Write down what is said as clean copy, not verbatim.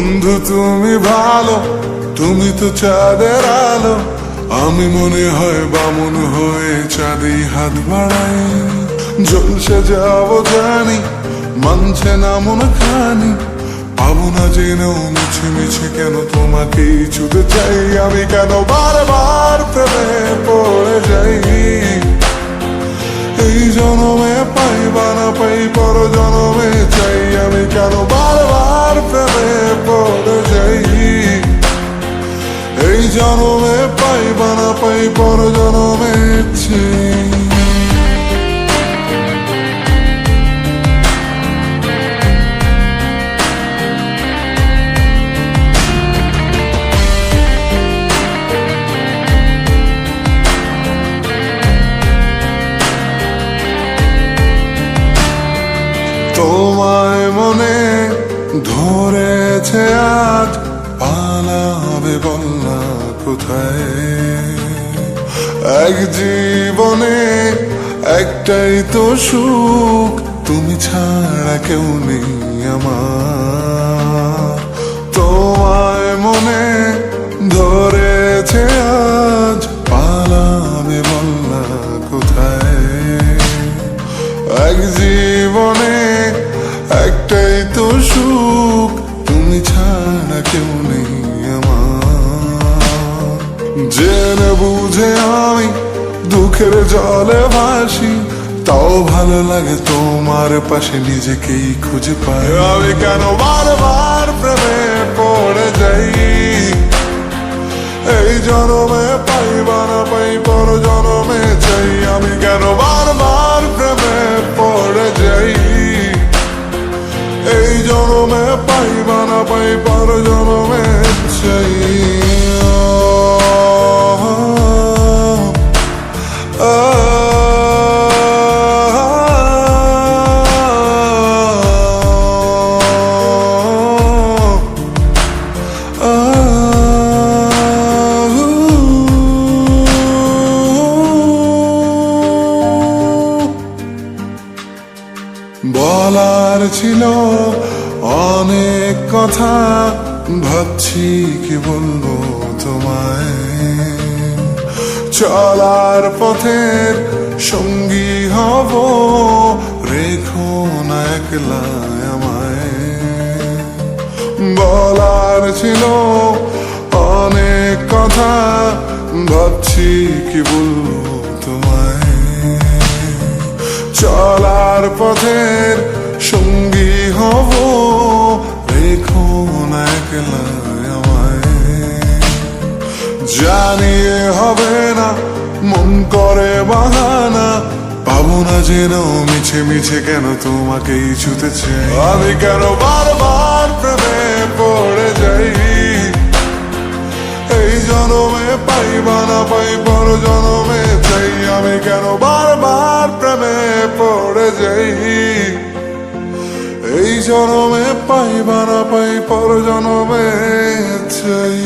বন্ধু তুমি ভালো, তুমি তো চাঁদের আলো। আমি মনে হয় বামুন হয়ে চাঁদে হাত বাড়াই। জলসে যাব জানি, মানছে না মন খানি। পাবো না জেনেও মিছে মিছে কেন তোমাকে ছুতে চাই। আমি কেন বারবার প্রেমে পড়ে যাই। এই জনমে পাই বা না পাই, পর জনমে চাই। আমি কেন বারবার প্রেমে পড়ে যাই। এই জনমে পাই বা না পাই, পর জনমে চাই। তোমায় মনে ধরেছে আজ, পালাবে বলনা কোথায়। এক জীবনে একটাই তো সুখ, তুমি ছাড়া কেউ নেই আমার। তোমায় মনে ধরেছে আজ, পালাবে বলনা কোথায়। এক জীবনে একটাই তো সুখ, তুমি ছাড়া কেউ নেই আমার। জেনে বুঝে আমি দুঃখের জলে ভাসি, তাও ভালো লাগে তোমার পাশে নিজেকেই খুঁজে পাই। আমি কেন বারবার প্রেমে পড়ে যাই। এই জনমে পাই বা না পাই, পর জনমে চাই। আমি কেন বারবার প্রেমে পড়ে যাই। এই জনমে পাই বা না পাই, পর জনমে চাই। বলার ছিল অনেক কথা, ভাবছি কি বলবো তোমায়। চলার পথের সঙ্গী হব, রেখো না একলা আমায়। বলার ছিল অনেক কথা, ভাবছি কি বলবো তোমায়। চলার পথের সঙ্গী হব, রেখো না একলা আমায়। জানিয়ে হবে না, মন করে বাহানা। পাবো না যেন মিছে মিছে কেন তোমাকেই ছুতে চাই। আমি কেন বারবার প্রেমে পড়ে যাই। এই জনমে পাই বা না পাই, পর জনমে চাই। আমি কেন বারবার প্রেমে পড়ে যাই। এই জনমে পাই বা না পাই, পর জনমে চাই।